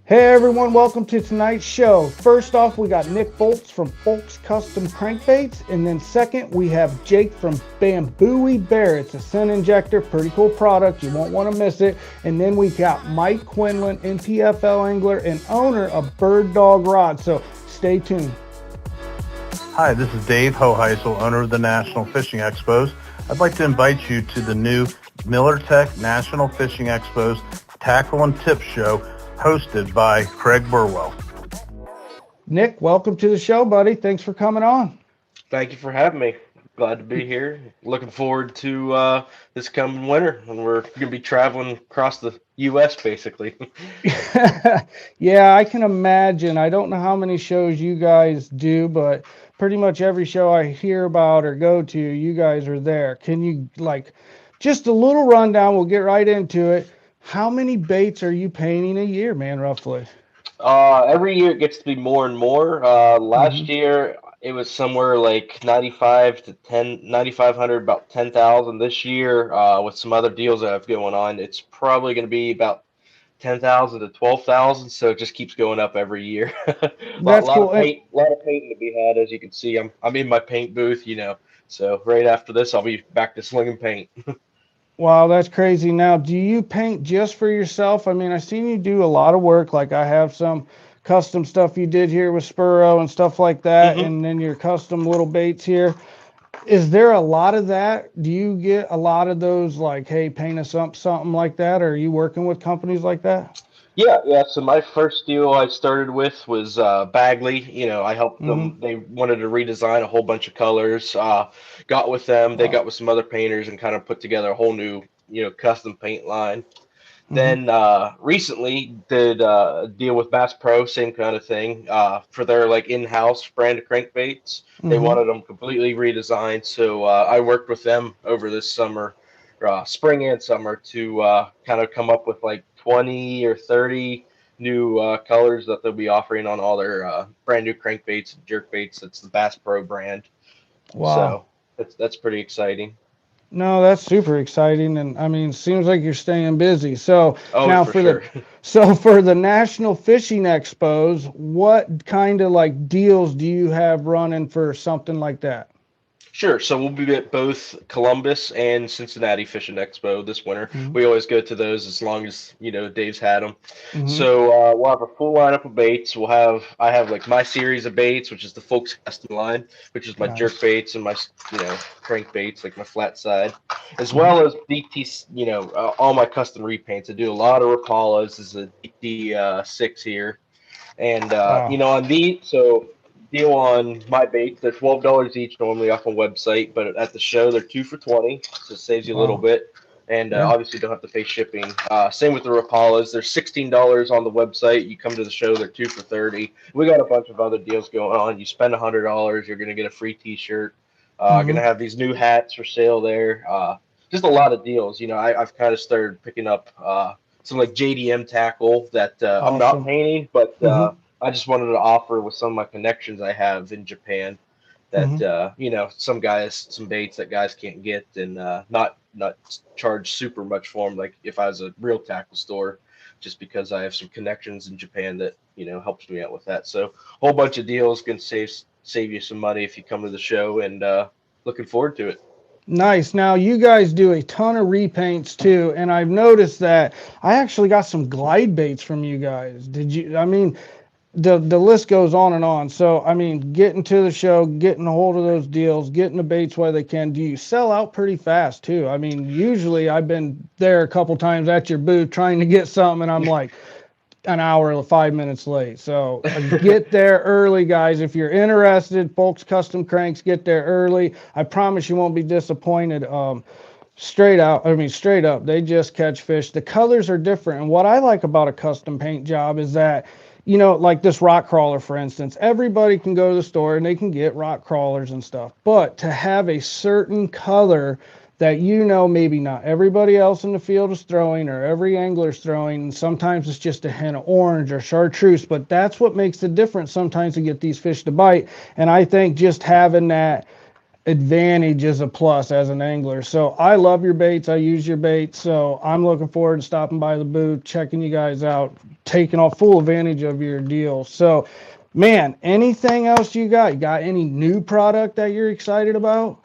Hey everyone, welcome to tonight's show. First off, we got Nick Bolts from Folks Custom Crankbaits, and then second, we have Jake from Bambooey Bear. It's a scent injector, pretty cool product. You won't want to miss it. And then we got Mike Quinlan, NTFL angler and owner of Bird Dog Rod. So stay tuned. Hi, this is Dave Hoheisel, owner of the National Fishing Expos. I'd like to invite you to the new Miller Tech National Fishing Expos Tackle and Tip Show hosted by Craig Burwell. Nick, welcome to the show, buddy. Thanks for coming on. Thank you for having me. Glad to be here. Looking forward to this coming winter, and we're going to be traveling across the U.S. basically. Yeah, I can imagine. I don't know how many shows you guys do, but pretty much every show I hear about or go to, you guys are there. Can you, just a little rundown? We'll get right into it. How many baits are you painting a year, man, roughly? Every year it gets to be more and more. Last year it was somewhere like 95 to 10, 9,500, about 10,000. This year, with some other deals that I have going on, it's probably going to be about 10,000 to 12,000. So it just keeps going up every year. That's cool. Lot of painting to be had, as you can see. I'm in my paint booth, So right after this, I'll be back to slinging paint. Wow, that's crazy. Now, do you paint just for yourself? I mean, I've seen you do a lot of work. Like I have some custom stuff you did here with Spurro and stuff like that, and then your custom little baits here. Is there a lot of that? Do you get a lot of those like, hey, paint us up, something like that? Or are you working with companies like that? Yeah. So my first deal I started with was Bagley. I helped them. They wanted to redesign a whole bunch of colors. Got with them. They got with some other painters and kind of put together a whole new, custom paint line. Then recently did a deal with Bass Pro, same kind of thing, for their like in-house brand of crankbaits. They wanted them completely redesigned, so I worked with them over this summer, spring and summer, to kind of come up with like 20 or 30 new colors that they'll be offering on all their brand new crankbaits and jerkbaits. That's the Bass Pro brand. Wow. So that's pretty exciting. No, that's super exciting, and I mean, seems like you're staying busy. So now for sure. for the National Fishing Expos, what kind of like deals do you have running for something like that? Sure. So we'll be at both Columbus and Cincinnati Fishing Expo this winter. We always go to those as long as Dave's had them. So we'll have a full lineup of baits. I have like my series of baits, which is the Folks Custom line, which is my jerk baits and my crank baits, like my flat side, as well as DT. All my custom repaints. I do a lot of Rapalas. This is a DT6 here, and on these deal on my baits. They're $12 each normally off a website, but at the show they're 2 for $20, so it saves you a little bit. And obviously don't have to pay shipping. Same with the Rapalas. They're $16 on the website. You come to the show, they're 2 for $30. We got a bunch of other deals going on. You spend $100, you're gonna get a free T-shirt. Gonna have these new hats for sale there. Just a lot of deals. I've kind of started picking up some like JDM tackle that I'm not painting, but I just wanted to offer with some of my connections I have in Japan that some baits that guys can't get, and not charge super much for them, like if I was a real tackle store, just because I have some connections in Japan that helps me out with that. So a whole bunch of deals can save you some money if you come to the show, and looking forward to it. Nice. Now you guys do a ton of repaints too, and I've noticed that I actually got some glide baits from you guys. Did you? I mean, the list goes on and on. So, I mean, getting to the show, getting a hold of those deals, getting the baits while they can. Do you sell out pretty fast too? I mean, usually I've been there a couple times at your booth trying to get something, and I'm like an hour or 5 minutes late. So get there early, guys. If you're interested, Folks Custom Cranks, get there early. I promise you won't be disappointed. Straight up, they just catch fish. The colors are different. And what I like about a custom paint job is that, like this rock crawler, for instance, everybody can go to the store and they can get rock crawlers and stuff. But to have a certain color that maybe not everybody else in the field is throwing or every angler's throwing, and sometimes it's just a hint of orange or chartreuse, but that's what makes the difference sometimes to get these fish to bite. And I think just having that advantage is a plus as an angler. So I love your baits. I use your baits. So I'm looking forward to stopping by the booth, checking you guys out, taking all full advantage of your deal. So, man, anything else you got? You got any new product that you're excited about?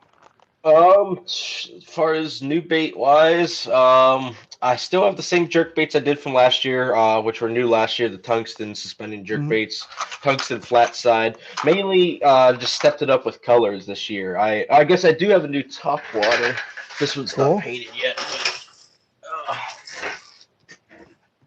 As far as new bait wise, I still have the same jerk baits I did from last year, which were new last year, the tungsten suspending jerk Mm-hmm. baits, tungsten flat side. Mainly, just stepped it up with colors this year. I guess I do have a new top water. This one's not Cool. painted yet, but,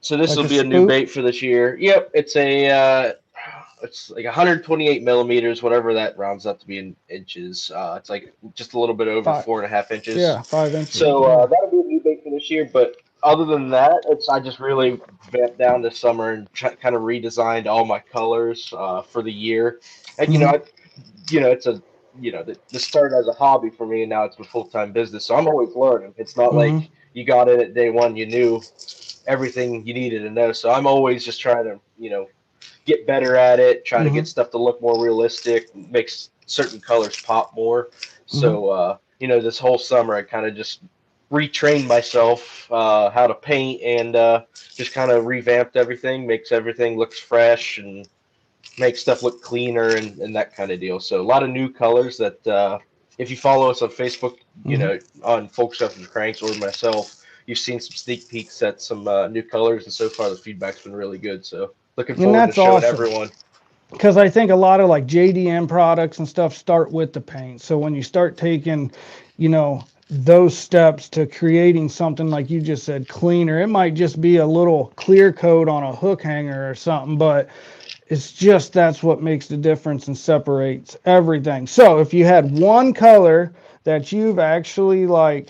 so this Like will a be a new spook? bait for this year. Yep, it's like 128 millimeters, whatever that rounds up to be in inches. It's like just a little bit over Five. 4.5 inches. Yeah, 5 inches. So Yeah. that'll be a new bait for this year. But other than that, I just really vamped down this summer and kind of redesigned all my colors for the year. And Mm-hmm. it's this started as a hobby for me, and now it's a full time business. So I'm always learning. It's not Mm-hmm. like you got in at day one, you knew everything you needed to know. So I'm always just trying to get better at it, trying to Mm-hmm. get stuff to look more realistic, makes certain colors pop more. Mm-hmm. So, this whole summer I kind of just retrained myself how to paint and just kind of revamped everything, makes everything looks fresh and makes stuff look cleaner and that kind of deal. So a lot of new colors that if you follow us on Facebook, Mm-hmm. on Folk Stuff and Cranks or myself, you've seen some sneak peeks at some new colors, and so far the feedback's been really good. So looking And forward to that's showing awesome. everyone. Because I think a lot of like JDM products and stuff start with the paint. So when you start taking, those steps to creating something like you just said, cleaner, it might just be a little clear coat on a hook hanger or something, but it's just that's what makes the difference and separates everything. So if you had one color that you've actually like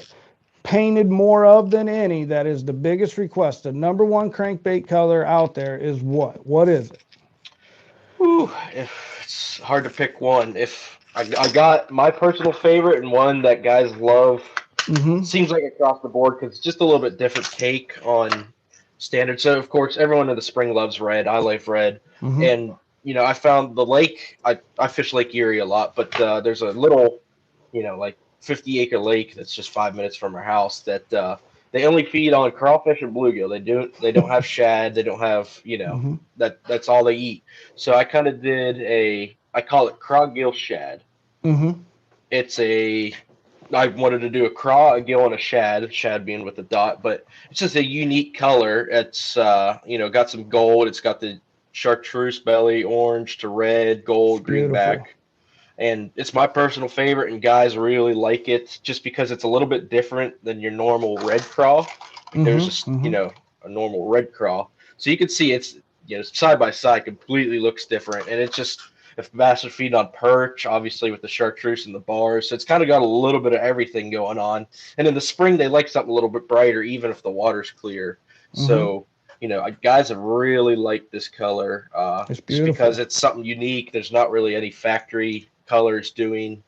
painted more of than any, that is the biggest request, the number one crankbait color out there is what? What is it? Whew, if it's hard to pick one. If I got my personal favorite and one that guys love, Mm-hmm. seems like across the board because it's just a little bit different take on standard. So of course, everyone in the spring loves red. I like red, Mm-hmm. and I found the lake. I fish Lake Erie a lot, but there's a little, like 50-acre lake that's just 5 minutes from our house that they only feed on crawfish and bluegill. They don't have shad. They don't have Mm-hmm. that's all they eat. So I kind of did I call it crawgill shad. Mm-hmm. It's I wanted to do a craw, a gill, and a shad being with the dot, but it's just a unique color. It's got some gold. It's got the chartreuse belly, orange to red, It's gold, beautiful. greenback, and it's my personal favorite. And guys really like it just because it's a little bit different than your normal red craw. There's Mm-hmm. Mm-hmm. a normal red craw, so you can see it's side by side completely looks different, and it's just if master feed on perch, obviously with the chartreuse and the bars. So it's kind of got a little bit of everything going on. And in the spring, they like something a little bit brighter, even if the water's clear. Mm-hmm. So, guys have really liked this color It's just because beautiful. it's something unique. There's not really any factory colors doing,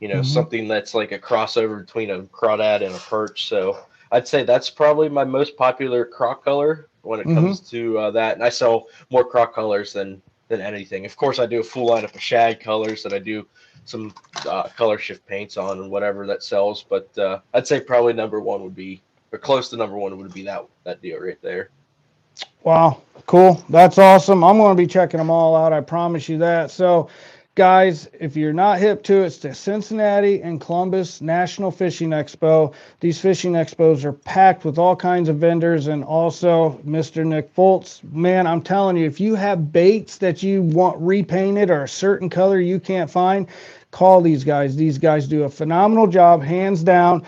Mm-hmm. something that's like a crossover between a crawdad and a perch. So I'd say that's probably my most popular croc color when it Mm-hmm. comes to that. And I sell more croc colors than anything. Of course, I do a full lineup of shad colors that I do some color shift paints on and whatever that sells. But I'd say probably number one would be, or close to number one would be that deal right there. Wow, cool. That's awesome. I'm going to be checking them all out. I promise you that. So, guys, if you're not hip to it, it's the Cincinnati and Columbus National Fishing Expo. These fishing expos are packed with all kinds of vendors and also Mr. Nick Foltz. Man, I'm telling you, if you have baits that you want repainted or a certain color you can't find, call these guys. These guys do a phenomenal job, hands down.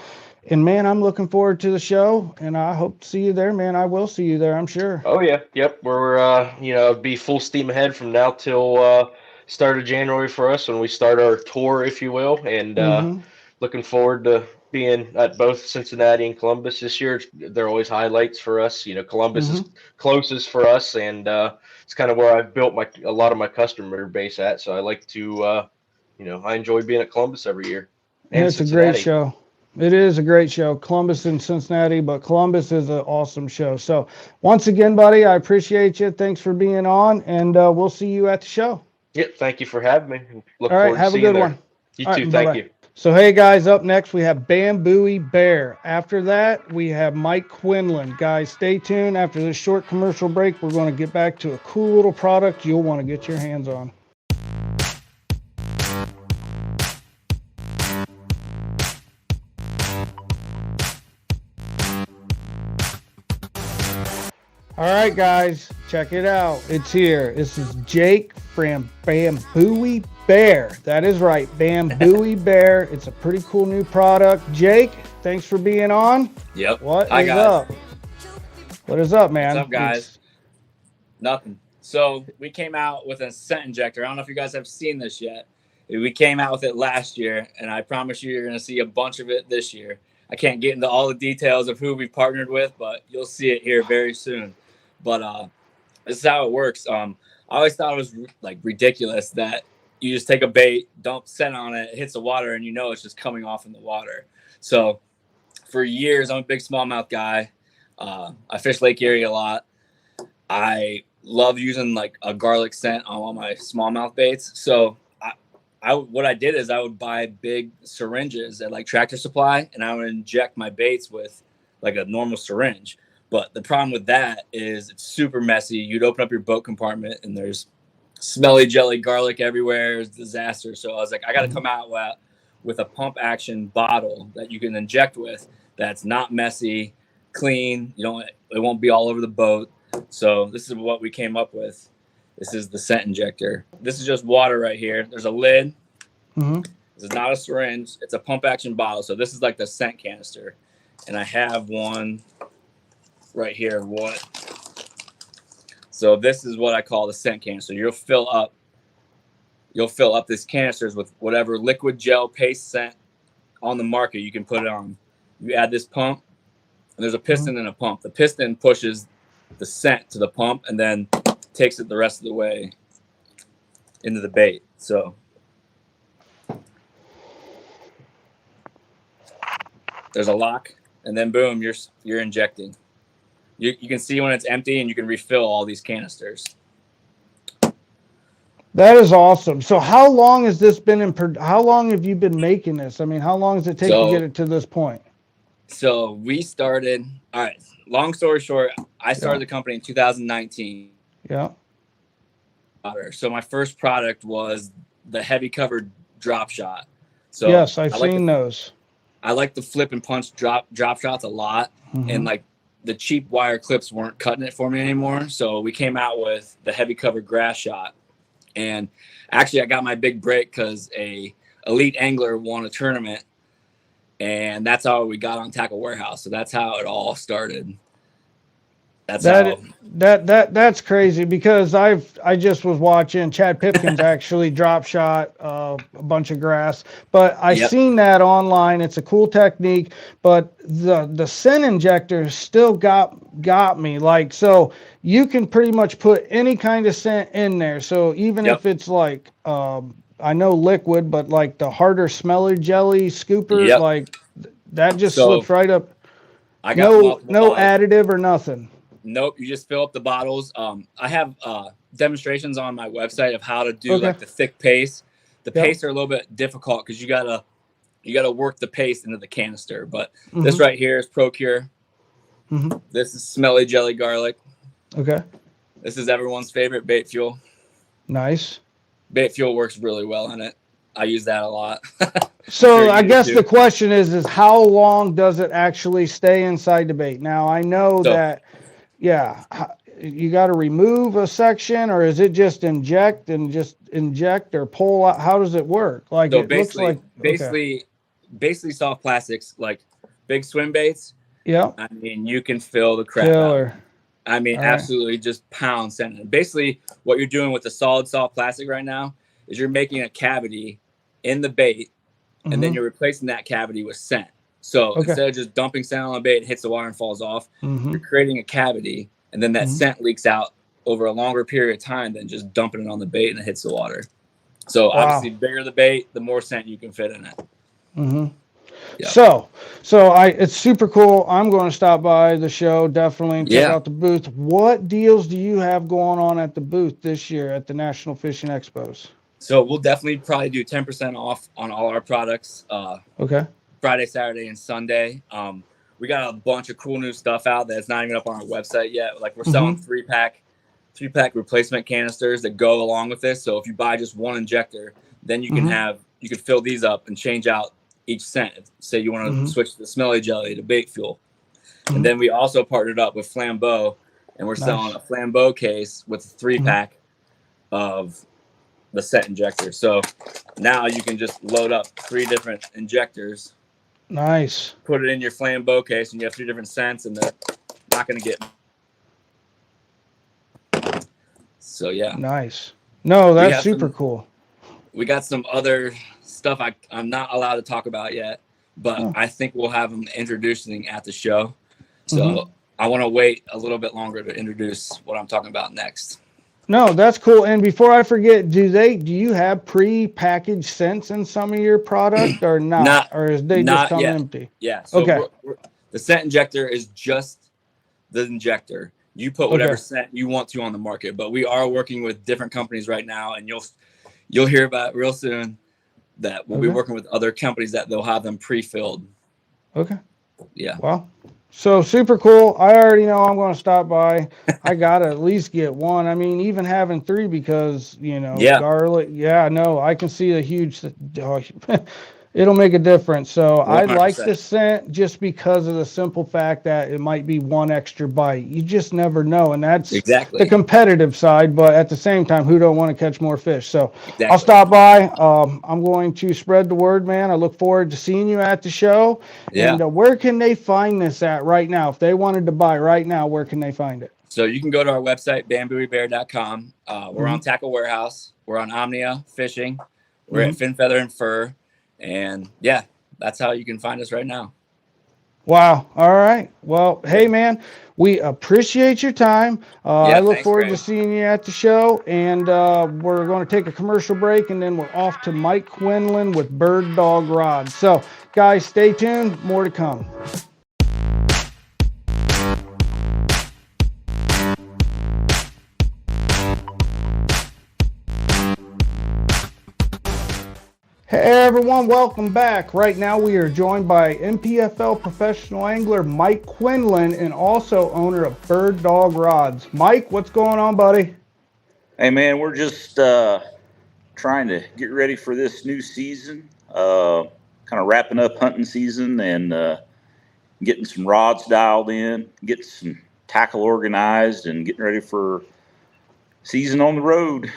And man, I'm looking forward to the show, and I hope to see you there, man. I will see you there, I'm sure. Oh yeah, yep. We're be full steam ahead from now till start of January for us when we start our tour, if you will, and Mm-hmm. looking forward to being at both Cincinnati and Columbus this year. They're always highlights for us. Columbus is Mm-hmm. closest for us, and it's kind of where I've built a lot of my customer base at. So I like to, I enjoy being at Columbus every year And and it's a great Cincinnati. show. It is a great show. Columbus and Cincinnati, but Columbus is an awesome show. So once again, buddy, I appreciate you. Thanks for being on, and we'll see you at the show. Yep. Thank you for having me. All Look right, forward to have a seeing you good there. one. You All too. right, bye Thank bye. you. So, hey guys, up next we have Bambooey Bear. After that, we have Mike Quinlan. Guys, stay tuned. After this short commercial break, we're going to get back to a cool little product you'll want to get your hands on. All right, guys, check it out. It's here. This is Jake from Bambooey Bear. That is right, Bambooey Bear. It's a pretty cool new product. Jake, thanks for being on. Yep. What Hi, is guys. up? What is up, man? What's up, guys? Nothing. So we came out with a scent injector. I don't know if you guys have seen this yet. We came out with it last year, and I promise you, you're going to see a bunch of it this year. I can't get into all the details of who we partnered with, but you'll see it here very soon. But this is how it works. I always thought it was like ridiculous that you just take a bait, dump scent on it, hits the water, and you know it's just coming off in the water. So for years, I'm a big smallmouth guy. I fish Lake Erie a lot. I love using like a garlic scent on all my smallmouth baits. So what I did is I would buy big syringes at like Tractor Supply, and I would inject my baits with like a normal syringe. But the problem with that is it's super messy. You'd open up your boat compartment and there's smelly jelly garlic everywhere. It's a disaster. So I was like, I got to come out with a pump action bottle that you can inject with that's not messy, clean. It won't be all over the boat. So this is what we came up with. This is the scent injector. This is just water right here. There's a lid. Mm-hmm. This is not a syringe. It's a pump action bottle. So this is like the scent canister. And I have one right here. So this is what I call the scent canister. You'll fill up this canisters with whatever liquid gel paste scent on the market you can put it on. You add this pump, and there's a piston and a pump. The piston pushes the scent to the pump and then takes it the rest of the way into the bait. So there's a lock, and then boom, you're injecting. You can see when it's empty, and you can refill all these canisters. That is awesome. So how long has this been how long have you been making this? I mean, how long does it take to get it to this point? So we started, all right, long story short, I started the company in 2019. Yeah. So my first product was the heavy covered drop shot. So yes, I've seen those. I like the flip and punch drop shots a lot. Mm-hmm. And like the cheap wire clips weren't cutting it for me anymore. So we came out with the heavy covered grass shot. And actually I got my big break because a elite angler won a tournament. And that's how we got on Tackle Warehouse. So that's how it all started. That's crazy because I just was watching Chad Pipkins actually drop shot a bunch of grass, but I seen that online. It's a cool technique, but the scent injector still got me. Like, so you can pretty much put any kind of scent in there. So even if it's like I know liquid, but like the harder smelly jelly scooper, like that just slips right up. I got no additive or nothing. Nope, you just fill up the bottles. I have demonstrations on my website of how to do like the thick paste. The pastes are a little bit difficult because you gotta work the paste into the canister. But this right here is Procure. Mm-hmm. This is smelly jelly garlic. Okay. This is everyone's favorite bait fuel. Nice. Bait fuel works really well in it. I use that a lot. So I guess the question is how long does it actually stay inside the bait? Now I know that. Yeah, you got to remove a section, or is it just inject or pull out? How does it work? Like so it looks like basically soft plastics, like big swim baits. Yeah, I mean you can fill the crap out. I mean absolutely just pound scent. Basically, what you're doing with the solid soft plastic right now is you're making a cavity in the bait, and then you're replacing that cavity with scent. So instead of just dumping scent on the bait, it hits the water and falls off, you're creating a cavity, and then that scent leaks out over a longer period of time than just dumping it on the bait and it hits the water. So obviously, the bigger the bait, the more scent you can fit in it. Mm-hmm. Yep. So it's super cool. I'm going to stop by the show definitely and check out the booth. What deals do you have going on at the booth this year at the National Fishing Expos? So we'll definitely probably do 10% off on all our products. Okay. Friday, Saturday, and Sunday. We got a bunch of cool new stuff out that's not even up on our website yet. Like we're selling 3-pack replacement canisters that go along with this. So if you buy just one injector, then you can you can fill these up and change out each scent. Say you want to switch the smelly jelly to bait fuel. And then we also partnered up with Flambeau, and we're selling a Flambeau case with a 3-pack of the scent injector. So now you can just load up 3 different injectors. Nice. Put it in your Flambeau case, and you have 3 different scents, and they're not going to get. So yeah. Nice. No, that's super cool. We got some other stuff I'm not allowed to talk about yet, but I think we'll have them introducing at the show. So I want to wait a little bit longer to introduce what I'm talking about next. No, that's cool. And before I forget, do you have pre-packaged scents in some of your product or not? Or is they just come empty? Yeah. So the scent injector is just the injector. You put whatever scent you want to on the market, but we are working with different companies right now, and you'll hear about it real soon that we'll be working with other companies that they'll have them pre-filled. Okay. Yeah. Well, so super cool. I already know I'm going to stop by. I got to at least get one. I mean, even having 3 because, garlic. Yeah, no, I can see a huge, it'll make a difference. So 100%. I like the scent just because of the simple fact that it might be one extra bite. You just never know. And that's the competitive side. But at the same time, who don't want to catch more fish? So I'll stop by. I'm going to spread the word, man. I look forward to seeing you at the show. Yeah. And where can they find this at right now? If they wanted to buy right now, where can they find it? So you can go to our website, bambooiebear.com. We're on Tackle Warehouse. We're on Omnia Fishing. We're at Fin, Feather, and Fur. And yeah, that's how you can find us right now. Wow. All right. Well, hey, man, we appreciate your time. I look forward to seeing you at the show. And we're going to take a commercial break, and then we're off to Mike Quinlan with Bird Dog Rods. So, guys, stay tuned. More to come. Hey everyone, welcome back. Right now we are joined by MPFL professional angler Mike Quinlan and also owner of Bird Dog Rods. Mike, what's going on, buddy? Hey man, we're just trying to get ready for this new season. Kind of wrapping up hunting season and getting some rods dialed in, getting some tackle organized, and getting ready for season on the road.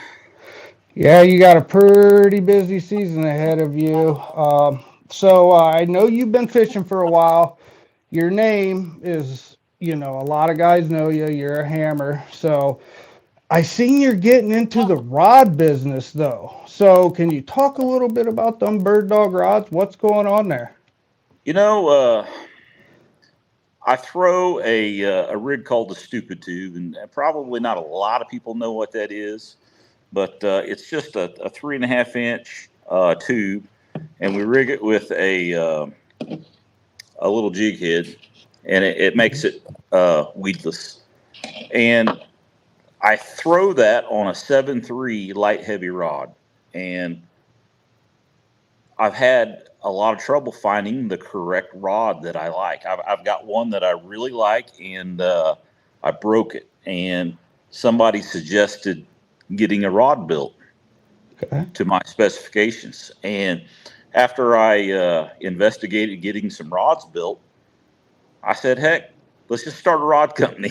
Yeah, you got a pretty busy season ahead of you. So I know you've been fishing for a while. Your name is, a lot of guys know you. You're a hammer. So I seen you're getting into the rod business, though. So can you talk a little bit about them Bird Dog rods? What's going on there? I throw a rig called the Stupid Tube, and probably not a lot of people know what that is. But it's just a 3.5-inch tube, and we rig it with a little jig head, and it makes it weedless. And I throw that on a 7.3 light heavy rod, and I've had a lot of trouble finding the correct rod that I like. I've got one that I really like, and I broke it, and somebody suggested getting a rod built to my specifications. And after I investigated getting some rods built, I said, heck, let's just start a rod company.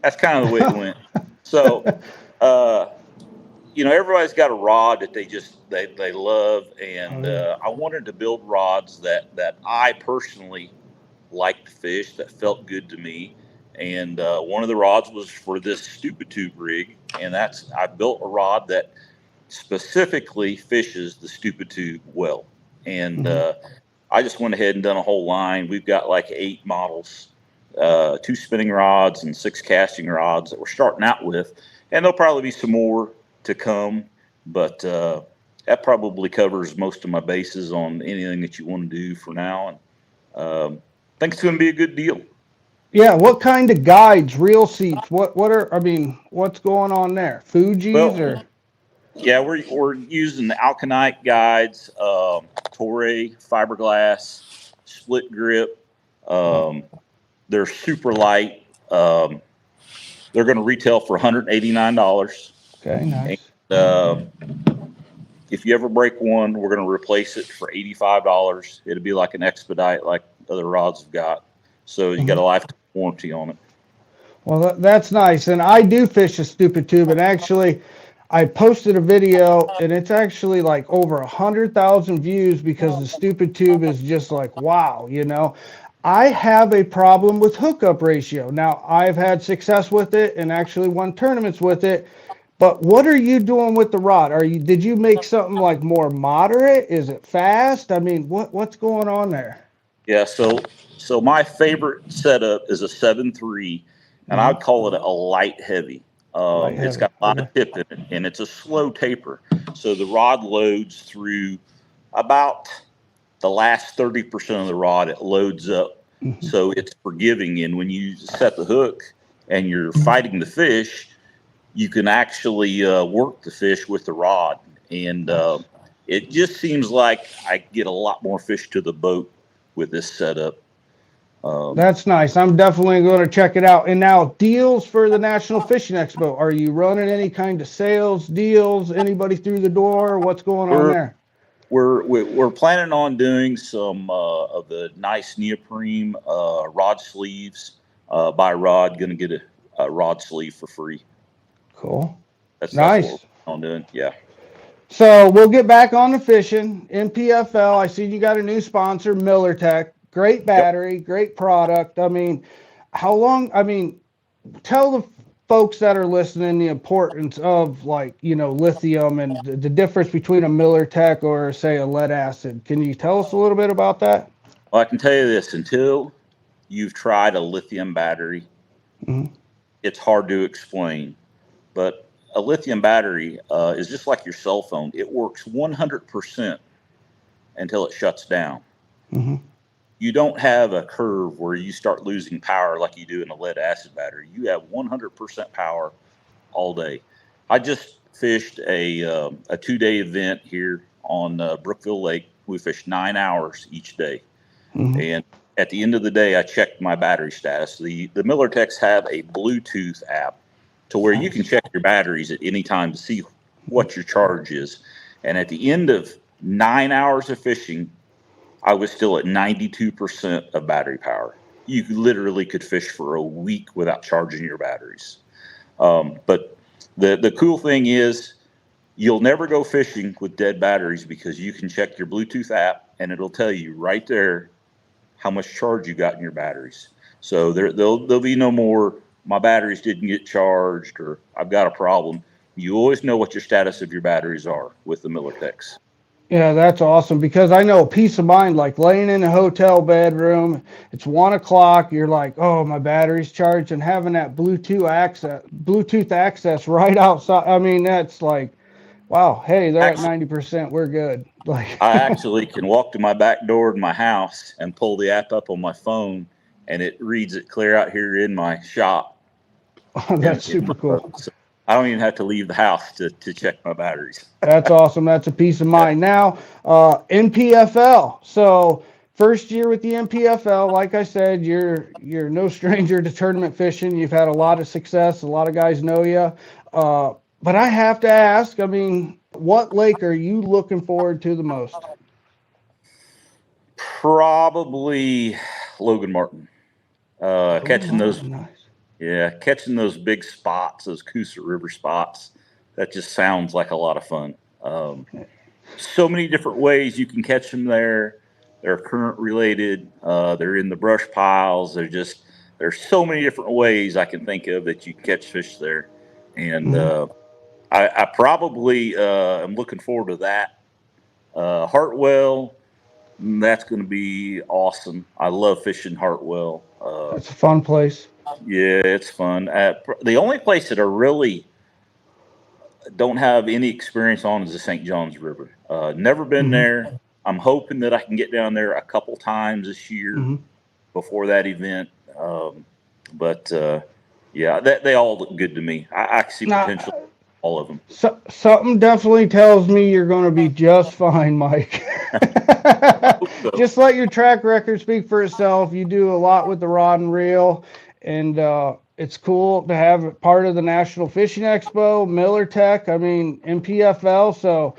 That's kind of the way it went. So, everybody's got a rod that they love. And I wanted to build rods that I personally liked to fish, that felt good to me. And one of the rods was for this Stupid Tube rig, and I built a rod that specifically fishes the Stupid Tube well. And I just went ahead and done a whole line. We've got like 8 models, 2 spinning rods and 6 casting rods that we're starting out with, and there'll probably be some more to come. But that probably covers most of my bases on anything that you want to do for now. And I think it's going to be a good deal. Yeah, what kind of guides, reel seats? What's going on there? Fuji's or? Yeah, we're using the Alkanite guides, Toray fiberglass, split grip. They're super light. They're going to retail for $189. Okay, nice. And if you ever break one, we're going to replace it for $85. It'll be like an expedite, like other rods have got. So you got a lifetime warranty on it. Well, that's nice. And I do fish a stupid tube, and actually, I posted a video, and it's actually like over 100,000 views because the stupid tube is just like, wow, you know. I have a problem with hookup ratio. Now, I've had success with it and actually won tournaments with it. But what are you doing with the rod? Did you make something like more moderate? Is it fast? I mean, what's going on there? Yeah, so my favorite setup is a 7.3, and I'd call it a light heavy. It's got a lot of tip in it, and it's a slow taper. So the rod loads through about the last 30% of the rod. It loads up, so it's forgiving. And when you set the hook and you're fighting the fish, you can actually work the fish with the rod. And it just seems like I get a lot more fish to the boat with this setup. That's nice. I'm definitely going to check it out. And now, deals for the National Fishing Expo. Are you running any kind of sales deals? Anybody through the door? What's going on there? We're planning on doing some of the nice neoprene rod sleeves. By Rod, going to get a rod sleeve for free. Cool. That's nice. What we're on doing. Yeah. So we'll get back on the fishing. NPFL, I see you got a new sponsor, Miller Tech. Great battery, great product. I mean, how long? I mean, tell the folks that are listening the importance of, like, you know, lithium and the difference between a Miller Tech or, say, a lead acid. Can you tell us a little bit about that? Well, I can tell you this: until you've tried a lithium battery, it's hard to explain. But a lithium battery is just like your cell phone. It works 100% until it shuts down. You don't have a curve where you start losing power like you do in a lead acid battery. You have 100% power all day. I just fished a 2-day event here on Brookville Lake. We fished 9 hours each day. And at the end of the day, I checked my battery status. The Miller Techs have a Bluetooth app to where you can check your batteries at any time to see what your charge is. And at the end of 9 hours of fishing, I was still at 92% of battery power. You literally could fish for a week without charging your batteries. But the cool thing is you'll never go fishing with dead batteries because you can check your Bluetooth app and it'll tell you right there how much charge you got in your batteries. So there'll be no more, my batteries didn't get charged or I've got a problem. You always know what your status of your batteries are with the Miller Techs. Yeah, that's awesome, because I know peace of mind, like laying in a hotel bedroom, it's 1 o'clock, you're like, oh, my battery's charged, and having that Bluetooth access right outside. I mean, that's like, wow, hey, they're at 90%, we're good. Like, I actually can walk to my back door in my house and pull the app up on my phone, and it reads it clear out here in my shop. That's super cool. So I don't even have to leave the house to check my batteries. That's awesome. That's a peace of mind. Now, NPFL. So first year with the NPFL, like I said, you're no stranger to tournament fishing. You've had a lot of success. A lot of guys know you. But I have to ask, I mean, what lake are you looking forward to the most? Probably Logan Martin. Catching those. Nice. Yeah, catching those big spots, those Coosa River spots, that just sounds like a lot of fun. So many different ways you can catch them there. They're current related. They're in the brush piles. There's so many different ways I can think of that you can catch fish there. And I probably am looking forward to that. Hartwell, that's going to be awesome. I love fishing Hartwell. It's a fun place. Yeah, it's fun. The only place that I really don't have any experience on is the St. Johns River. Never been there. I'm hoping that I can get down there a couple times this year before that event. But yeah, they all look good to me. I see potential all of them. So, something definitely tells me you're going to be just fine, Mike. Just let your track record speak for itself. You do a lot with the rod and reel, and it's cool to have it part of the National Fishing Expo, Miller Tech, I mean, MPFL. So,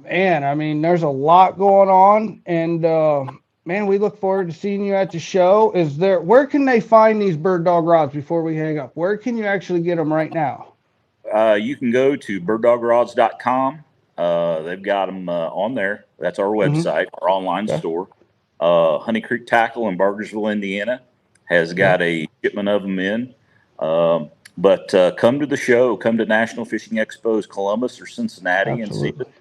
man, I mean, there's a lot going on, and man, we look forward to seeing you at the show. Where can they find these bird dog rods before we hang up? Where can you actually get them right now? You can go to birddogrods.com. They've got them on there. That's our website, our online store. Honey Creek Tackle in Bargersville, Indiana, has got a shipment of them in. But come to the show. Come to National Fishing Expos, Columbus or Cincinnati, Absolutely. and see.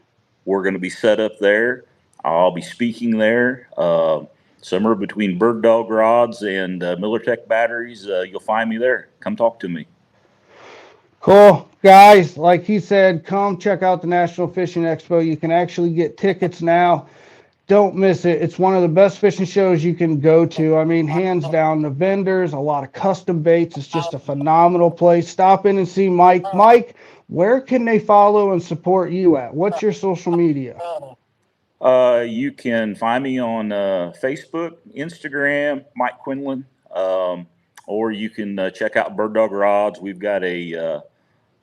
We're going to be set up there. I'll be speaking there. Somewhere between bird dog rods and Miller Tech batteries. You'll find me there. Come talk to me. Cool. Guys, like he said, come check out the National Fishing Expo. You can actually get tickets now. Don't miss it. It's one of the best fishing shows you can go to. I mean, hands down, the vendors, a lot of custom baits. It's just a phenomenal place. Stop in and see Mike. Mike, where can they follow and support you at? What's your social media? You can find me on Facebook, Instagram, Mike Quinlan, or you can check out Bird Dog Rods. We've got a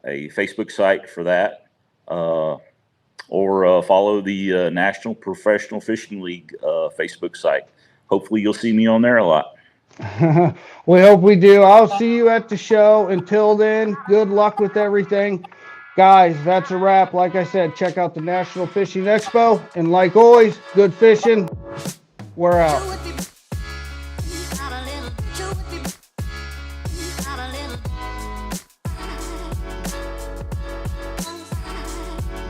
Facebook site for that, or follow the National Professional Fishing League Facebook site. Hopefully you'll see me on there a lot. We hope we do. I'll see you at the show. Until then, good luck with everything. Guys, that's a wrap. Like I said, check out the National Fishing Expo. And like always, good fishing. We're out.